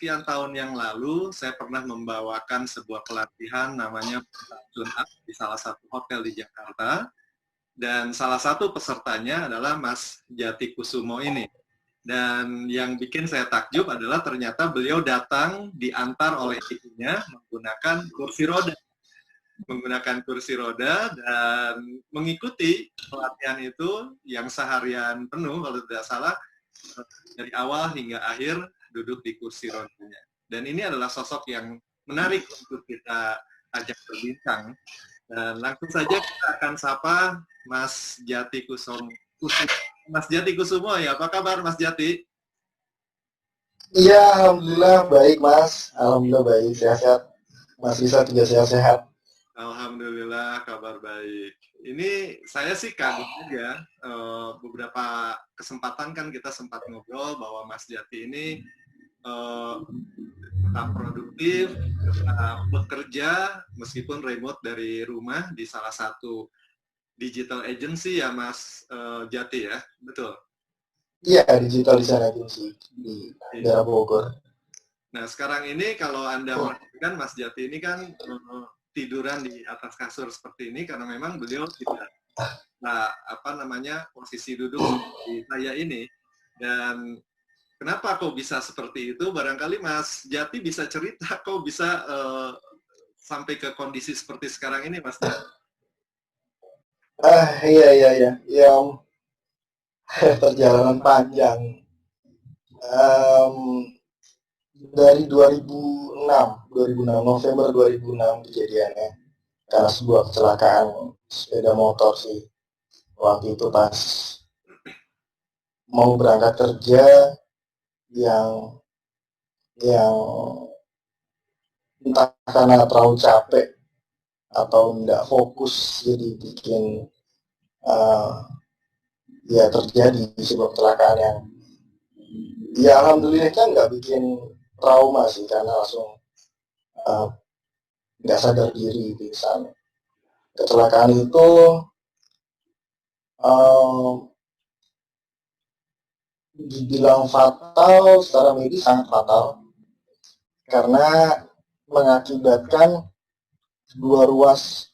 sekian tahun yang lalu, saya pernah membawakan sebuah pelatihan namanya Tune Up di salah satu hotel di Jakarta. Dan salah satu pesertanya adalah Mas Jati Kusumo ini. Dan yang bikin saya takjub adalah ternyata beliau datang diantar oleh ibunya menggunakan kursi roda. Dan mengikuti pelatihan itu yang seharian penuh kalau tidak salah, dari awal hingga akhir duduk di kursi rodanya. Dan ini adalah sosok yang menarik untuk kita ajak berbincang. Dan langsung saja kita akan sapa Mas Jati Kusumo. Mas Jati Kusumo, ya, apa kabar Mas Jati? Iya, alhamdulillah baik Mas. Alhamdulillah baik, sehat-sehat. Mas Risa juga sehat-sehat. Alhamdulillah kabar baik. Ini saya sih kagum aja. Beberapa kesempatan kan kita sempat ngobrol bahwa Mas Jati ini tetap produktif, tetap bekerja meskipun remote dari rumah di salah satu digital agency ya Mas Jati ya, betul? Iya, digital design agency di daerah Bogor. Nah sekarang ini kalau Anda perhatikan Mas Jati ini kan tiduran di atas kasur seperti ini karena memang beliau tidak posisi duduk di saya ini. Dan kenapa kok bisa seperti itu? Barangkali Mas Jati bisa cerita kok bisa sampai ke kondisi seperti sekarang ini, Mas Jati. Iya. Yang perjalanan panjang. Dari 2006, November 2006 kejadiannya. Karena sebuah kecelakaan sepeda motor sih. Waktu itu pas mau berangkat kerja yang entah karena terlalu capek atau tidak fokus, jadi bikin terjadi sebuah kecelakaan yang ya alhamdulillah kan nggak bikin trauma sih, karena langsung nggak sadar diri pingsan. Kecelakaan itu dibilang fatal, secara medis sangat fatal karena mengakibatkan 2 ruas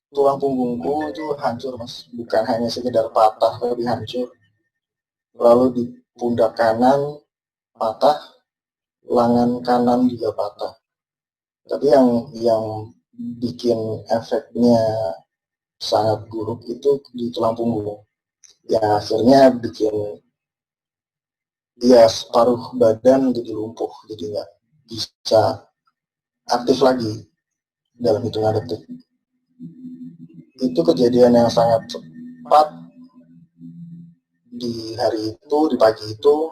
tulang punggungku itu hancur Mas, bukan hanya sekedar patah tapi hancur. Lalu di pundak kanan patah, lengan kanan juga patah. Tapi yang bikin efeknya sangat buruk itu di tulang punggung. Ya akhirnya bikin separuh badan jadi lumpuh, jadi nggak bisa aktif lagi dalam hitungan detik. Itu kejadian yang sangat cepat di hari itu, di pagi itu,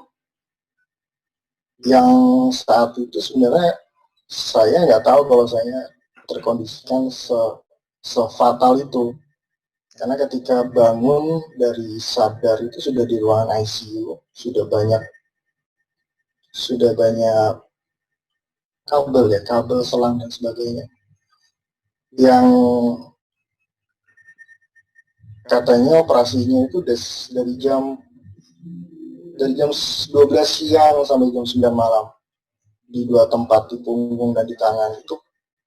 yang saat itu sebenarnya saya nggak tahu kalau saya terkondisikan sefatal itu, karena ketika bangun dari sadar itu sudah di ruangan ICU, sudah banyak kabel selang dan sebagainya, yang katanya operasinya itu dari jam 12 siang sampai jam 9 malam di 2 tempat, di punggung dan di tangan. Itu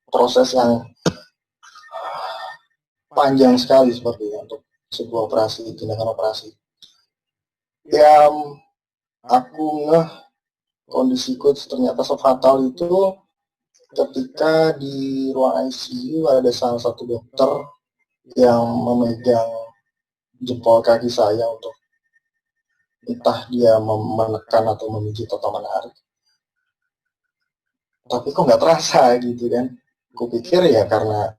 proses yang panjang sekali sepertinya untuk sebuah operasi, tindakan operasi. Yang aku kondisiku ternyata sefatal itu ketika di ruang ICU ada salah satu dokter yang memegang jempol kaki saya untuk entah dia menekan atau memijit atau menarik. Tapi kok nggak terasa gitu kan. Aku pikir ya karena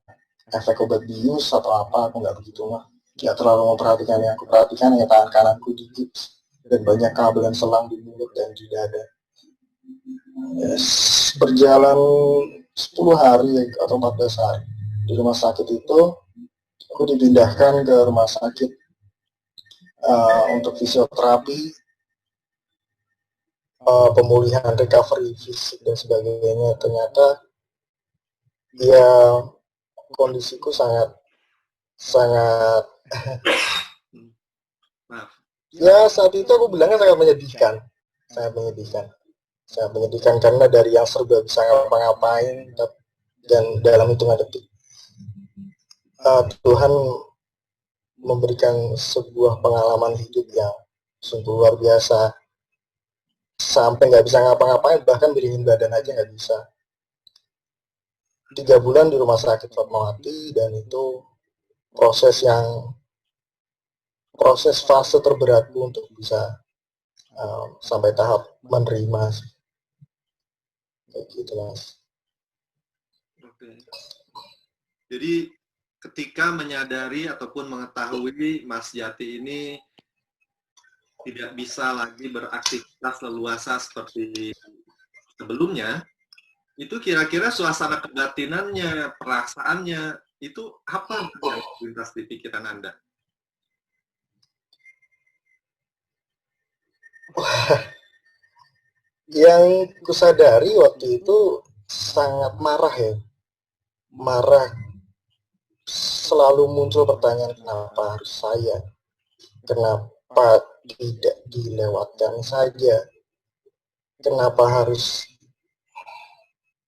efek obat bius atau apa, aku nggak begitu nggak terlalu memperhatikan. Yang aku perhatikan ya tangan kananku digips dan banyak kabel dan selang di mulut dan di dada. Berjalan 10 hari atau 14 hari di rumah sakit itu, aku dipindahkan ke rumah sakit untuk fisioterapi, pemulihan, recovery fisik dan sebagainya. Ternyata ya kondisiku sangat ya saat itu aku bilangnya sangat menyedihkan. Sangat menyedihkan karena dari yang serba bisa ngapa-ngapain dan dalam hitungan detik Tuhan memberikan sebuah pengalaman hidup yang sungguh luar biasa, sampai nggak bisa ngapa-ngapain, bahkan miringin badan aja nggak bisa. 3 bulan di rumah sakit Fatmawati, dan itu proses fase terberatku untuk bisa sampai tahap menerima, kayak gitu Mas. Oke. Jadi ketika menyadari ataupun mengetahui Mas Jati ini tidak bisa lagi beraktivitas leluasa seperti sebelumnya, itu kira-kira suasana kebatinannya, perasaannya, itu apa yang terlintas di pikiran Anda? Yang kusadari waktu itu sangat marah ya, marah. Selalu muncul pertanyaan, kenapa harus saya, kenapa tidak dilewatkan saja, kenapa harus,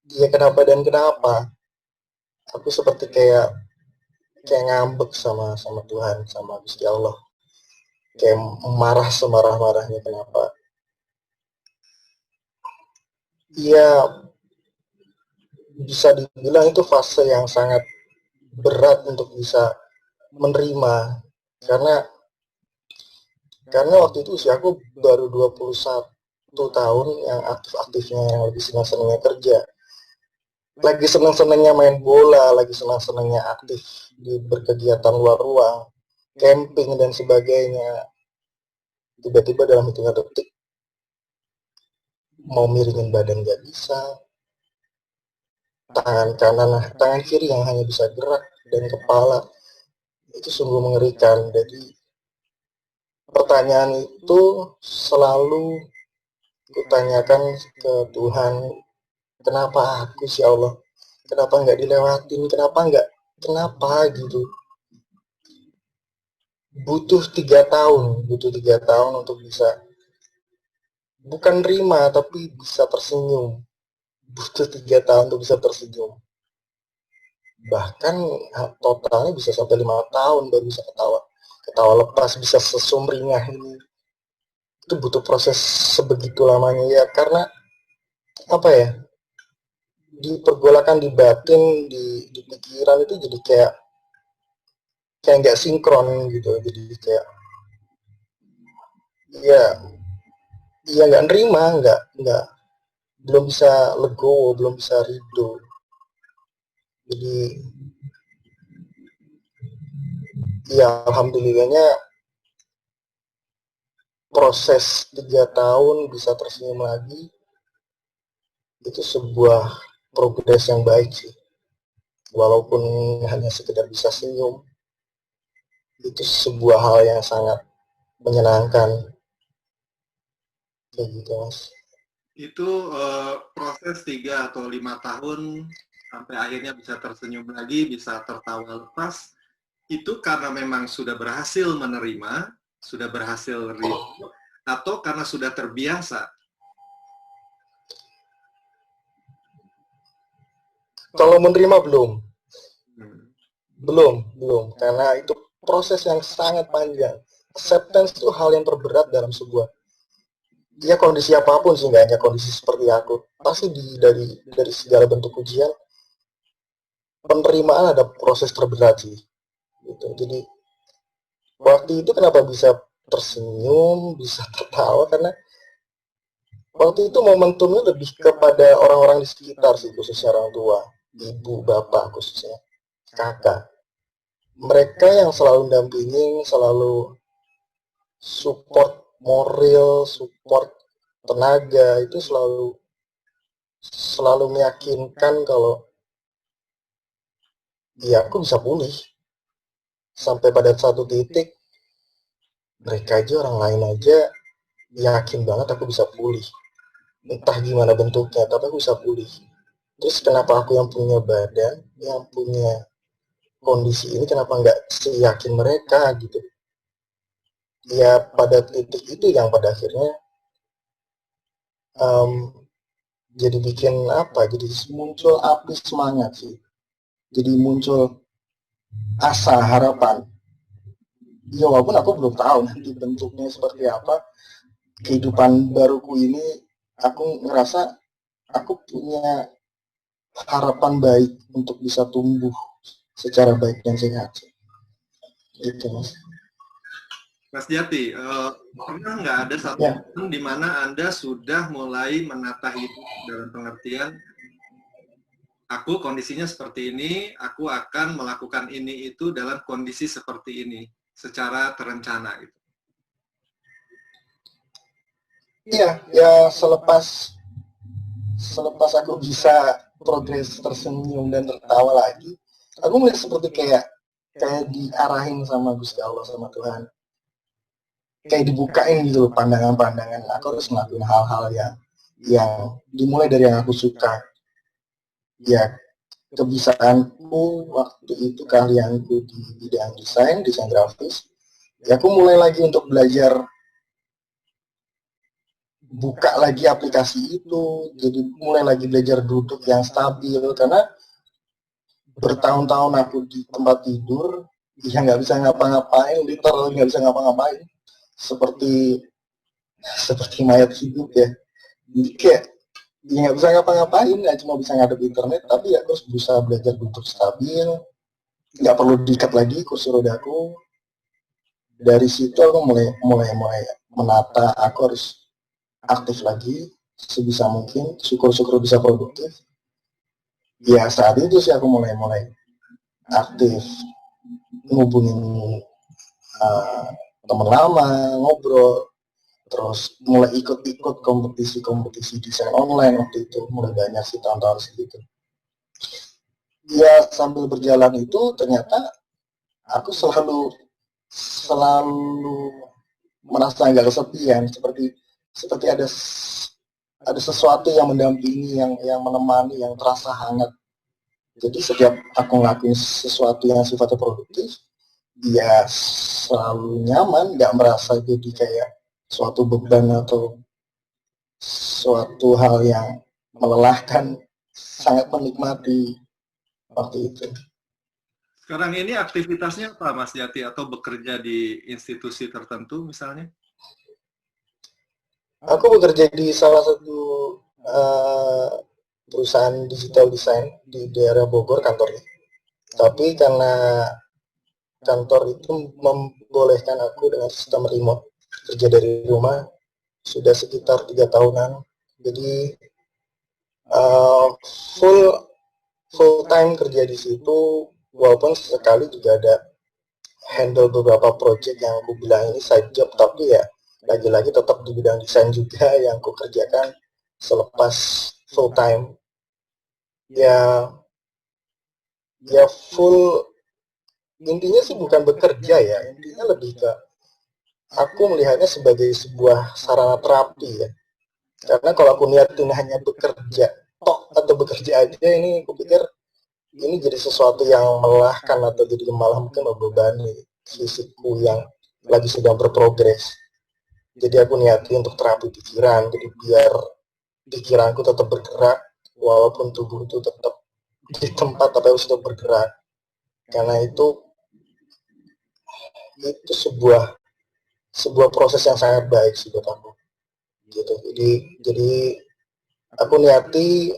ya kenapa dan kenapa. Aku seperti kayak ngambek sama Tuhan, sama Gusti Allah, kayak marah semarah-marahnya. Kenapa? Ya, bisa dibilang itu fase yang sangat berat untuk bisa menerima, karena waktu itu usia aku baru 21 tahun, yang aktif-aktifnya, yang lebih senang-senangnya kerja, lagi senang-senangnya main bola, lagi senang-senangnya aktif di berkegiatan luar ruang, camping dan sebagainya. Tiba-tiba dalam hitungan detik mau miringin badan nggak bisa, tangan kiri yang hanya bisa gerak, dan kepala. Itu sungguh mengerikan. Jadi pertanyaan itu selalu kutanyakan ke Tuhan, kenapa aku sih Allah, kenapa nggak dilewatin, kenapa gitu. Butuh 3 tahun untuk bisa, bukan terima, tapi bisa tersenyum. Butuh 3 tahun untuk bisa tersenyum, bahkan totalnya bisa sampai 5 tahun baru bisa ketawa lepas, bisa sesumringah ini. Itu butuh proses sebegitu lamanya ya, karena apa ya, dipergolakan di batin, di pikiran itu jadi kayak nggak sinkron gitu. Jadi kayak ya nggak nerima, nggak belum bisa legowo, belum bisa ridho. Jadi ya alhamdulillahnya proses 3 tahun bisa tersenyum lagi, itu sebuah progres yang baik sih. Walaupun hanya sekedar bisa senyum, itu sebuah hal yang sangat menyenangkan, kayak gitu Mas. Itu proses 3 atau 5 tahun sampai akhirnya bisa tersenyum lagi, bisa tertawa lepas, itu karena memang sudah berhasil menerima, sudah berhasil ridho, atau karena sudah terbiasa? Kalau menerima belum, karena itu proses yang sangat panjang. Acceptance itu hal yang terberat dalam sebuah, ya kondisi apapun sih, nggak hanya kondisi seperti aku. Pasti dari segala bentuk ujian, penerimaan ada proses terberat sih. Gitu. Jadi waktu itu kenapa bisa tersenyum, bisa tertawa, karena waktu itu momentumnya lebih kepada orang-orang di sekitar sih, khususnya orang tua, ibu, bapak, khususnya kakak. Mereka yang selalu dampingin, selalu support moral, support tenaga, itu selalu meyakinkan kalau ya aku bisa pulih. Sampai pada satu titik mereka aja, orang lain aja yakin banget aku bisa pulih, entah gimana bentuknya, tapi aku bisa pulih. Terus kenapa aku yang punya badan, yang punya kondisi ini, kenapa nggak seyakin mereka gitu. Ya pada titik itu yang pada akhirnya jadi bikin apa? Jadi muncul api semangat sih. Jadi muncul asa harapan. Ya walaupun aku belum tahu nanti bentuknya seperti apa. Kehidupan baruku ini aku ngerasa aku punya harapan baik untuk bisa tumbuh secara baik dan sehat. Gitu mas. Mas Jati, pernah nggak ada satu momen di mana Anda sudah mulai menata hidup dalam pengertian aku kondisinya seperti ini, aku akan melakukan ini itu dalam kondisi seperti ini, secara terencana gitu. Iya, ya selepas aku bisa progres tersenyum dan tertawa lagi, aku melihat seperti kayak diarahin sama Gusti Allah sama Tuhan, kayak dibukain gitu loh pandangan-pandangan. Aku harus ngelakuin hal-hal yang dimulai dari yang aku suka. Ya kebisaanku waktu itu, keahlianku di bidang desain grafis. Ya aku mulai lagi untuk belajar buka lagi aplikasi itu, jadi mulai lagi belajar duduk yang stabil, karena bertahun-tahun aku di tempat tidur, ya nggak bisa ngapa-ngapain, literal nggak bisa ngapa-ngapain, seperti mayat hidup ya. Jadi kayak ya nggak bisa ngapa-ngapain, nggak cuma bisa ngadep internet, tapi ya terus berusaha belajar duduk stabil, nggak perlu diikat lagi kursi rodaku. Dari situ aku mulai menata, aku harus aktif lagi sebisa mungkin, syukur-syukur bisa produktif. Ya saat itu sih aku mulai aktif ngubungin teman lama, ngobrol, terus mulai ikut-ikut kompetisi desain online waktu itu, mulai banyak sih tahun-tahun segitu. Ya sambil berjalan itu ternyata aku selalu merasa nggak kesepian, seperti ada sesuatu yang mendampingi, yang menemani, yang terasa hangat. Jadi setiap aku ngelakuin sesuatu yang sifatnya produktif, ya selalu nyaman, nggak merasa jadi kayak suatu beban atau suatu hal yang melelahkan, sangat menikmati waktu itu. Sekarang ini aktivitasnya apa Mas Jati, atau bekerja di institusi tertentu misalnya? Aku bekerja di salah satu perusahaan digital design di daerah Bogor kantornya. Tapi karena kantor itu membolehkan aku dengan sistem remote, kerja dari rumah, sudah sekitar 3 tahunan. Jadi full time kerja di situ, walaupun sesekali juga ada handle beberapa project yang aku bilang ini side job, tapi ya lagi-lagi tetap di bidang desain juga yang aku kerjakan selepas full time. Ya full, intinya sih bukan bekerja ya, intinya lebih ke aku melihatnya sebagai sebuah sarana terapi ya. Karena kalau aku niatin hanya bekerja atau bekerja aja, ini aku pikir ini jadi sesuatu yang melelahkan atau jadi malah mungkin membebani fisikku yang lagi sedang berprogres. Jadi aku niatin untuk terapi pikiran, jadi biar pikiranku tetap bergerak walaupun tubuh itu tetap di tempat tapi harus tetap bergerak. Karena itu sebuah proses yang sangat baik sih buat aku. Gitu. Jadi aku niati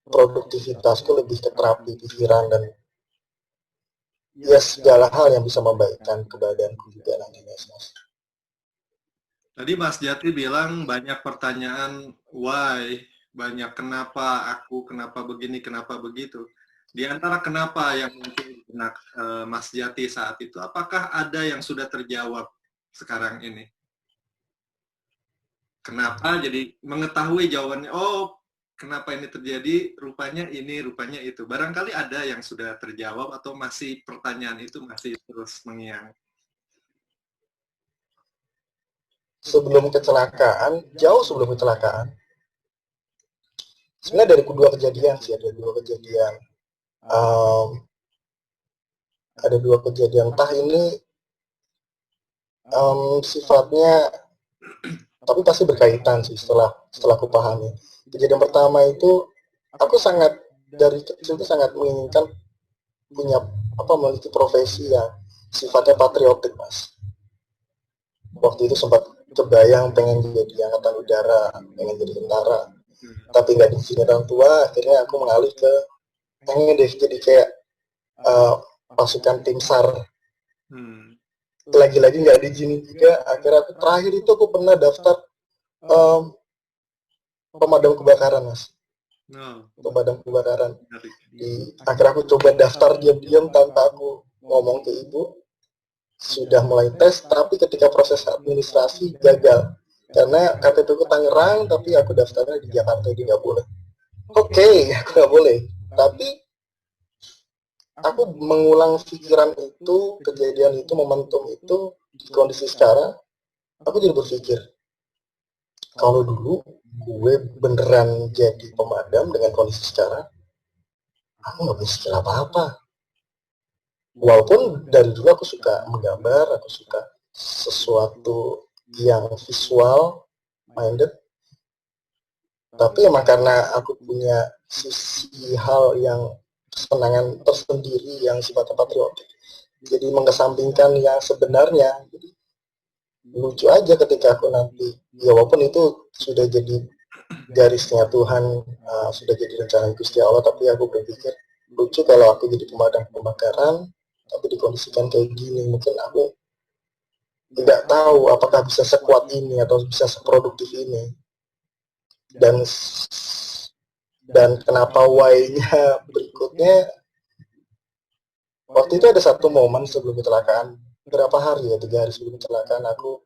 produktivitasku lebih ke terapi pikiran dan ya segala hal yang bisa membaikkan kebadanku juga nantinya. Tadi Mas Jati bilang banyak pertanyaan why, banyak kenapa aku, kenapa begini, kenapa begitu. Di antara kenapa yang mungkin benak Mas Jati saat itu, apakah ada yang sudah terjawab sekarang ini? Kenapa? Jadi mengetahui jawabannya, oh kenapa ini terjadi, rupanya ini, rupanya itu. Barangkali ada yang sudah terjawab atau masih pertanyaan itu masih terus mengiang. Sebelum kecelakaan, jauh sebelum kecelakaan, sebenarnya dari kedua kejadian sih, ada dua kejadian. Ada dua kejadian, entah ini sifatnya, tapi pasti berkaitan sih setelah aku pahami. Kejadian pertama itu aku sangat dari kecil itu sangat menginginkan punya memiliki profesi yang sifatnya patriotik, Mas. Waktu itu sempat kebayang pengen jadi angkatan udara, pengen jadi tentara, tapi nggak diizinin orang tua. Akhirnya aku mengalih ke pengen deh jadi kayak pasukan tim SAR. Lagi-lagi nggak diizinin juga. Akhirnya aku terakhir itu aku pernah daftar pemadam kebakaran, Mas. Pemadam kebakaran. Akhirnya aku coba daftar diam-diam tanpa aku ngomong ke ibu. Sudah mulai tes, tapi ketika proses administrasi gagal. Karena KTP ku Tangerang, tapi aku daftarnya di Jakarta, jadi nggak boleh. Oke, aku nggak boleh. Tapi aku mengulang pikiran itu, kejadian itu, momentum itu, di kondisi sekarang, aku jadi berpikir, kalau dulu gue beneran jadi pemadam dengan kondisi sekarang, aku nggak punya skill apa-apa. Walaupun dari dulu aku suka menggambar, aku suka sesuatu yang visual minded, tapi emang karena aku punya sisi hal yang kesenangan tersendiri yang sifatnya patriotik, jadi mengesampingkan yang sebenarnya. Jadi lucu aja ketika aku nanti, ya walaupun itu sudah jadi garisnya Tuhan, sudah jadi rencana Gusti Allah, tapi aku berpikir lucu kalau aku jadi pemadam kebakaran tapi dikondisikan kayak gini. Mungkin aku tidak tahu apakah bisa sekuat ini atau bisa seproduktif ini. Dan kenapa why-nya berikutnya, waktu itu ada satu momen sebelum kecelakaan, berapa hari ya, 3 hari sebelum kecelakaan, aku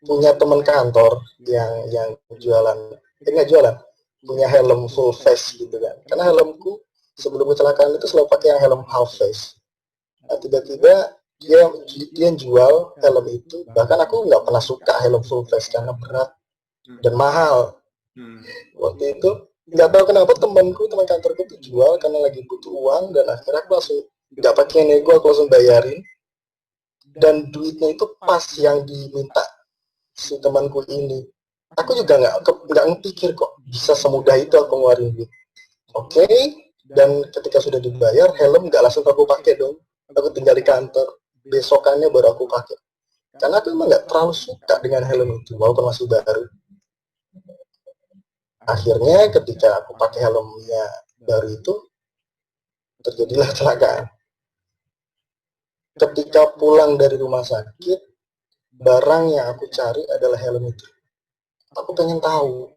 punya teman kantor yang jualan, nggak jualan, punya helm full face gitu kan. Karena helmku sebelum kecelakaan itu selalu pakai yang helm half face. Nah, tiba-tiba dia jual helm itu, bahkan aku nggak pernah suka helm full face karena berat dan mahal. Waktu itu nggak tahu kenapa teman kantorku itu jual karena lagi butuh uang, dan akhirnya aku langsung nggak pakai nego, aku langsung bayarin, dan duitnya itu pas yang diminta si temanku ini. Aku juga nggak ngepikir kok bisa semudah itu aku ngeluarin duit. Oke, dan ketika sudah dibayar, helm nggak langsung aku pakai dong. Aku tinggal di kantor, besokannya baru aku pakai. Karena aku emang nggak terlalu suka dengan helm itu, walaupun masih baru. Akhirnya ketika aku pakai helmnya baru itu, terjadilah kecelakaan. Ketika pulang dari rumah sakit, barang yang aku cari adalah helm itu. Aku pengen tahu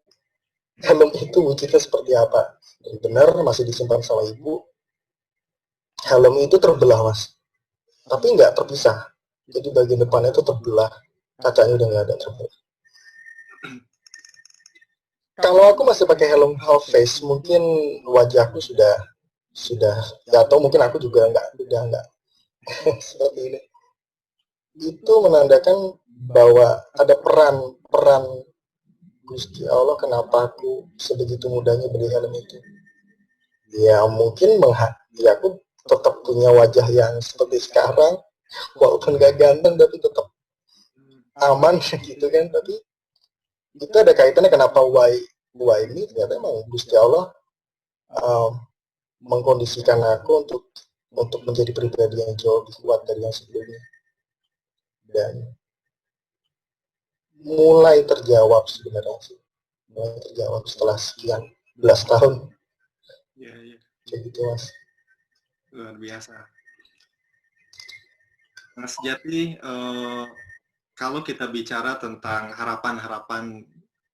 helm itu wujudnya seperti apa. Dan benar masih disimpan sama ibu. Helm itu terbelah, Mas, tapi nggak terpisah. Jadi bagian depannya itu terbelah, kacanya udah nggak ada, terbelah. Kalau aku masih pakai helm half face, mungkin wajahku sudah ya, atau mungkin aku juga udah nggak seperti ini. Itu menandakan bahwa ada peran Gusti Allah kenapa aku sebegitu mudahnya beli helm itu. Ya mungkin ya aku tetap punya wajah yang seperti sekarang, walaupun gak ganteng tapi tetap aman gitu kan. Tapi itu ada kaitannya kenapa why ini ternyata emang Gusti Allah mengkondisikan aku untuk menjadi pribadi yang jauh lebih kuat dari yang sebelumnya. Dan mulai terjawab sebenarnya sih, mulai terjawab setelah sekian belas tahun. Kayak gitu, Mas. Luar biasa. Mas Jati, kalau kita bicara tentang harapan-harapan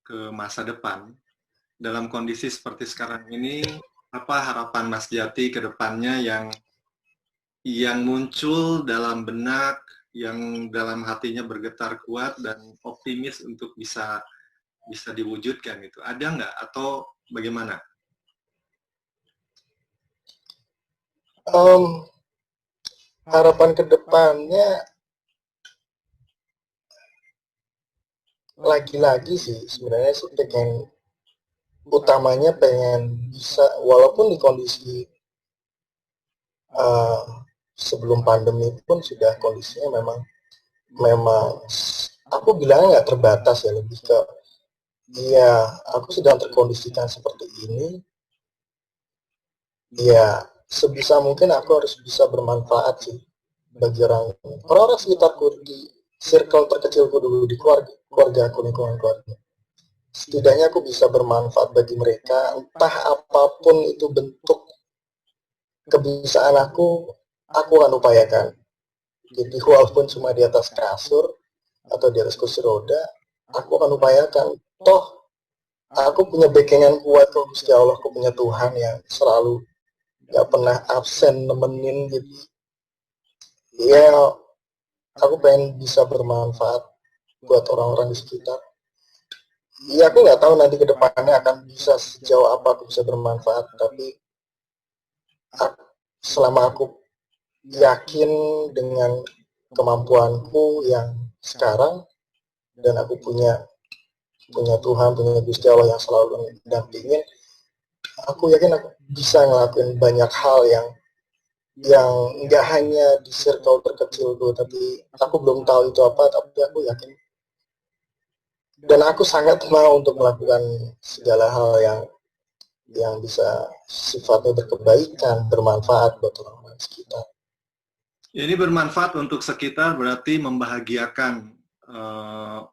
ke masa depan, dalam kondisi seperti sekarang ini, apa harapan Mas Jati ke depannya yang muncul dalam benak, yang dalam hatinya bergetar kuat dan optimis untuk bisa diwujudkan itu? Ada nggak atau bagaimana? Harapan ke depannya lagi-lagi sih sebenarnya sih utamanya pengen bisa, walaupun di kondisi sebelum pandemi pun sudah kondisinya memang aku bilang nggak terbatas ya, lebih ke iya aku sedang terkondisikan seperti ini, ya sebisa mungkin aku harus bisa bermanfaat sih bagi orang-orang sekitarku, di circle terkecilku dulu, di keluarga aku, lingkungan keluarga. Setidaknya aku bisa bermanfaat bagi mereka, entah apapun itu bentuk kebisaan aku akan upayakan. Jadi walaupun cuma di atas kasur atau di atas kursi roda, aku akan upayakan. Toh aku punya backingan kuat kok, Gusti Allah, aku punya Tuhan yang selalu gak pernah absen nemenin. Jadi ya aku pengen bisa bermanfaat buat orang-orang di sekitar. Iya, aku nggak tahu nanti ke depannya akan bisa sejauh apa aku bisa bermanfaat, tapi selama aku yakin dengan kemampuanku yang sekarang, dan aku punya punya Tuhan, punya Gusti Allah yang selalu mendampingin, aku yakin aku bisa ngelakuin banyak hal yang nggak hanya di circle terkecil gue, tapi aku belum tahu itu apa, tapi aku yakin dan aku sangat mau untuk melakukan segala hal yang bisa sifatnya berkebaikan, bermanfaat buat orang-orang sekitar. Ini bermanfaat untuk sekitar berarti membahagiakan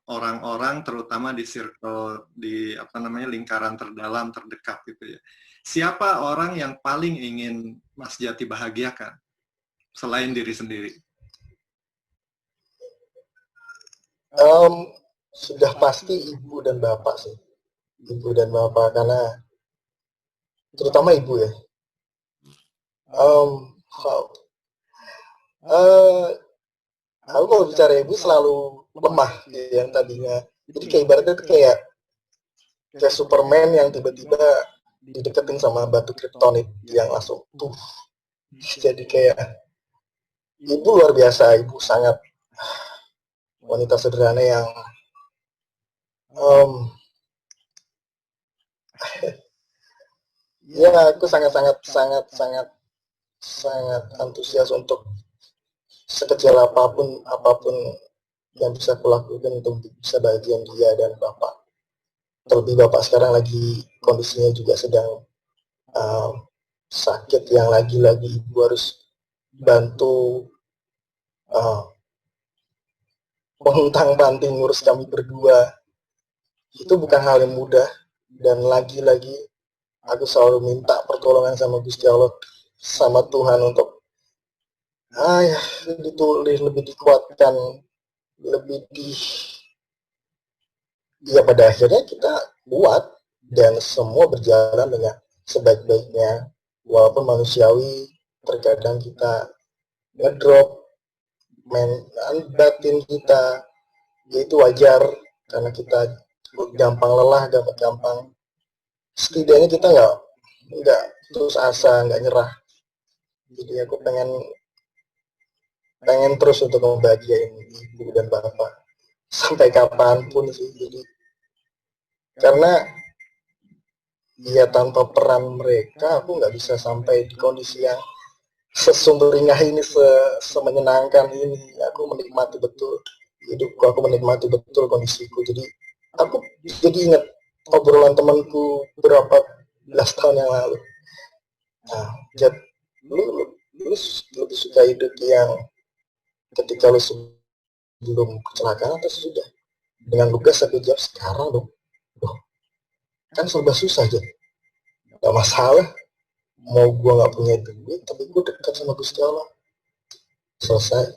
orang-orang, terutama di circle, di apa namanya, lingkaran terdalam terdekat gitu ya. Siapa orang yang paling ingin Mas Jati bahagiakan selain diri sendiri? Sudah pasti ibu dan bapak sih, ibu dan bapak, karena terutama ibu ya. Aku kalau bicara ibu selalu lemah ya, yang tadinya. Jadi kayak ibaratnya itu kayak Superman yang tiba-tiba dideketin sama batu kriptonit yang langsung tuh. Jadi kayak ibu luar biasa, ibu sangat wanita sederhana yang ya aku sangat sangat sangat sangat sangat antusias untuk sekecil apapun yang bisa aku lakukan untuk bisa bagian dia dan bapak. Terlebih bapak sekarang lagi kondisinya juga sedang sakit, yang lagi-lagi ibu harus bantu menguntang-panting ngurus kami berdua. Itu bukan hal yang mudah, dan lagi-lagi aku selalu minta pertolongan sama Gusti Allah, sama Tuhan, untuk lebih dikuatkan, lebih ya pada akhirnya kita kuat dan semua berjalan dengan sebaik-baiknya. Walaupun manusiawi terkadang kita ngedrop batin kita, itu wajar karena kita gampang lelah, gampang. Setidaknya kita nggak putus asa, nggak nyerah. Jadi aku pengen terus untuk membahagiain ibu dan bapak sampai kapanpun sih. Jadi karena ya tanpa peran mereka aku nggak bisa sampai di kondisi yang sesumringah ini, semenyenangkan ini. Aku menikmati betul hidupku, aku menikmati betul kondisiku. Jadi aku jadi ingat obrolan temanku berapa belas tahun yang lalu. Nah, lu lebih suka hidup yang ketika lu sebelum kecelakaan atau sesudah? Dengan lugas aku jawab sekarang dong. Kan serba susah aja. Gak masalah. Mau gue gak punya duit, tapi gue dekat sama Gusti Allah. Selesai.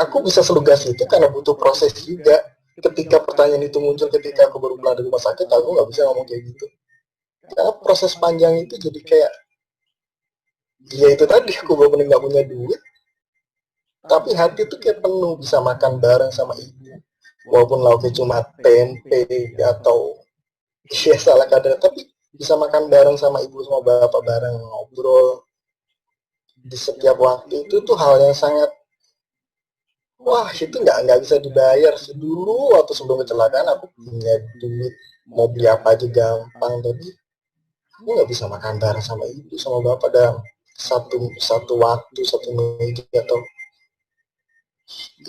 Aku bisa selugas itu karena butuh proses juga. Ketika pertanyaan itu muncul ketika aku baru pulang dari rumah sakit, aku gak bisa ngomong kayak gitu. Karena proses panjang itu jadi kayak, ya itu tadi, aku bener-bener gak punya duit, tapi hati tuh kayak penuh, bisa makan bareng sama ibu. Walaupun lauknya cuma tempe atau ya salah kadar, tapi bisa makan bareng sama ibu sama bapak, bareng ngobrol di setiap waktu, itu tuh hal yang sangat, wah itu nggak bisa dibayar sih. Dulu waktu sebelum kecelakaan aku punya duit, mau beli apa aja gampang, tapi aku nggak bisa makan bareng sama ibu sama bapak dalam satu waktu, satu meja, atau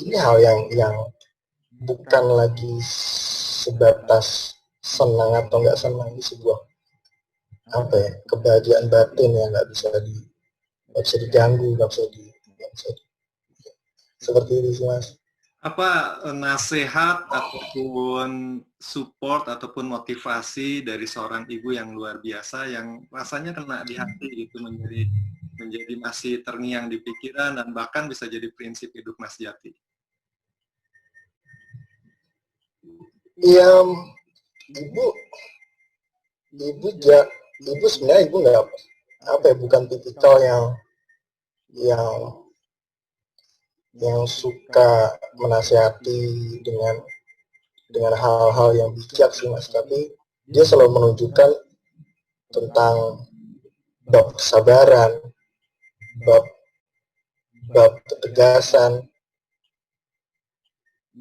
Ini hal yang bukan lagi sebatas senang atau nggak senang, ini sebuah apa ya, kebahagiaan batin yang nggak bisa diganggu, nggak bisa seperti itu sih Mas. Apa nasihat ataupun support ataupun motivasi dari seorang ibu yang luar biasa yang rasanya kena di hati gitu, menjadi masih terngiang di pikiran dan bahkan bisa jadi prinsip hidup Mas Jati? Iya, ibu ibu ja, ibu sebenarnya ibu nggak apa ya, bukan tipikal yang yang suka menasihati dengan hal-hal yang bijak sih Mas, tapi dia selalu menunjukkan tentang bab kesabaran, bab bab ketegasan,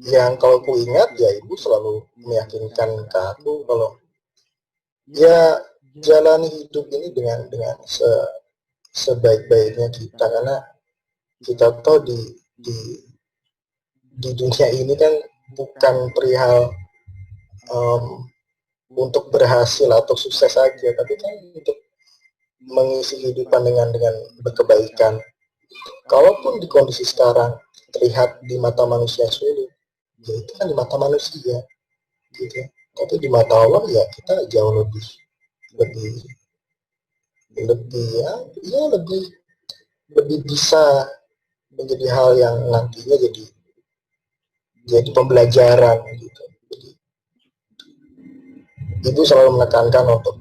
yang kalau ku ingat ya ibu selalu meyakinkan ke aku kalau ya jalani hidup ini dengan sebaik-baiknya kita, karena kita tahu di di dunia ini kan bukan perihal um, untuk berhasil atau sukses saja, tapi kan untuk mengisi kehidupan dengan berkebaikan. Kalaupun di kondisi sekarang terlihat di mata manusia sulit, ya itu kan di mata manusia, gitu. Tapi di mata Allah ya kita jauh lebih lebih ya lebih lebih bisa menjadi hal yang nantinya jadi pembelajaran gitu. Jadi ibu selalu menekankan untuk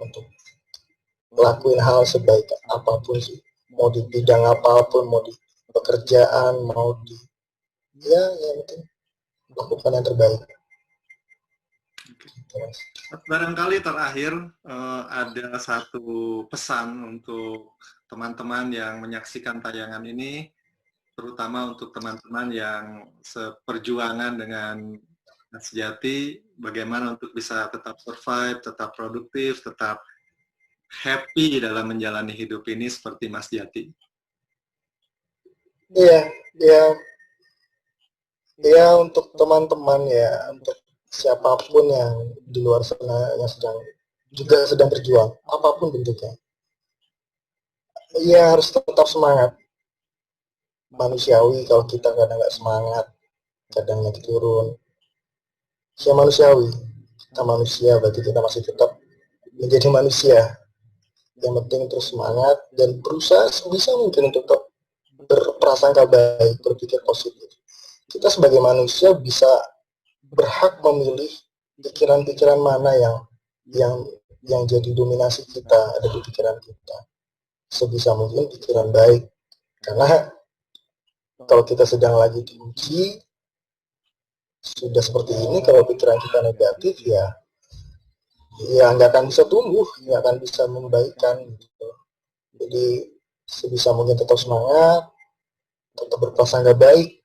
lakuin hal sebaik apapun sih, mau di bidang apapun, mau di pekerjaan, mau di ya yang penting lakukan yang terbaik. Barangkali terakhir ada satu pesan untuk teman-teman yang menyaksikan tayangan ini, terutama untuk teman-teman yang seperjuangan dengan Mas Jati, bagaimana untuk bisa tetap survive, tetap produktif, tetap happy dalam menjalani hidup ini seperti Mas Jati. Iya, ya, ya untuk teman-teman ya, untuk siapapun yang di luar sana yang sedang berjuang, apapun bentuknya, ya harus tetap semangat. Manusiawi kalau kita kadang nggak semangat, kadang naik turun. Ya manusiawi, kita manusia, berarti kita masih tetap menjadi manusia. Yang penting terus semangat dan berusaha sebisa mungkin untuk tetap berprasangka baik, berpikir positif. Kita sebagai manusia bisa berhak memilih pikiran-pikiran mana yang jadi dominasi kita ada di pikiran kita. Sebisa mungkin pikiran baik, karena kalau kita sedang lagi diuji sudah seperti ini, kalau pikiran kita negatif ya nggak akan bisa tumbuh, nggak akan bisa membaikkan gitu. Jadi sebisa mungkin tetap semangat, tetap berprasangka baik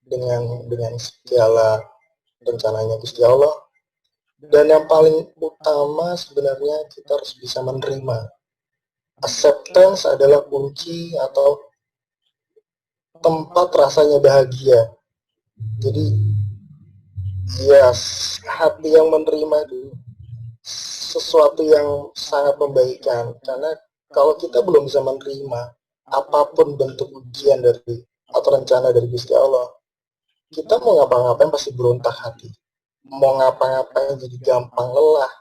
dengan segala rencananya Gusti Allah. Dan yang paling utama sebenarnya kita harus bisa menerima. Acceptance adalah kunci atau tempat rasanya bahagia. Jadi ya hati yang menerima itu sesuatu yang sangat membaikkan, karena kalau kita belum bisa menerima apapun bentuk ujian dari atau rencana dari Gusti Allah, kita mau ngapa-ngapain pasti berontak hati, mau ngapa-ngapain jadi gampang lelah,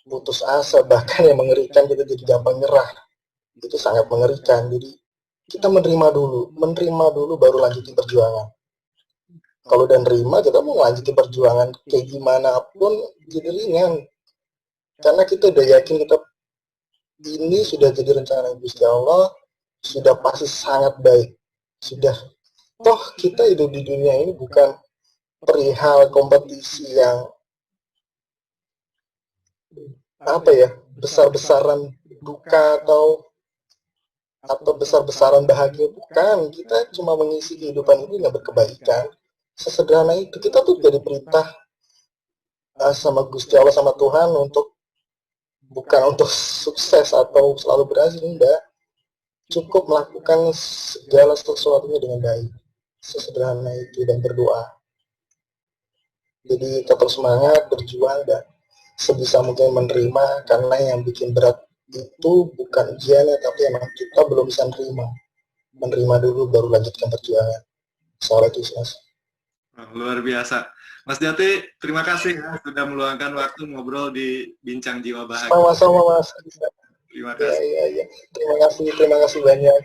putus asa, bahkan yang mengerikan kita jadi gampang nyerah. Itu sangat mengerikan. Jadi kita menerima dulu baru lanjutin perjuangan. Kalau udah nerima, kita mau lanjutin perjuangan kayak gimana pun jadi ringan, karena kita udah yakin kita ini sudah jadi rencana Gusti Allah, sudah pasti sangat baik. Sudah, toh kita hidup di dunia ini bukan perihal kompetisi yang apa ya, besar-besaran duka atau besar-besaran bahagia, bukan. Kita cuma mengisi kehidupan ini dengan berkebaikan. Sesederhana itu. Kita tuh jadi perintah sama Gusti Allah, sama Tuhan, bukan untuk sukses atau selalu berhasil, enggak. Cukup melakukan segala sesuatunya dengan baik. sesederhana itu dan berdoa. Jadi tetap semangat, berjuang, dan sebisa mungkin menerima, karena yang bikin berat itu bukan ujiannya, tapi emang kita belum bisa menerima dulu baru lanjutkan perjuangan. Soal itu Mas. Luar biasa. Mas Jati, terima kasih ya sudah meluangkan waktu ngobrol di Bincang Jiwa Bahagia. Sama-sama Mas. Terima Ya, kasih. ya. Terima kasih banyak.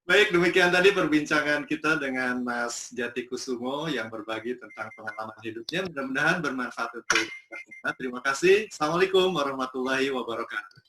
Baik, demikian tadi perbincangan kita dengan Mas Jati Kusumo yang berbagi tentang pengalaman hidupnya. Mudah-mudahan bermanfaat untuk kita. Terima kasih. Assalamualaikum warahmatullahi wabarakatuh.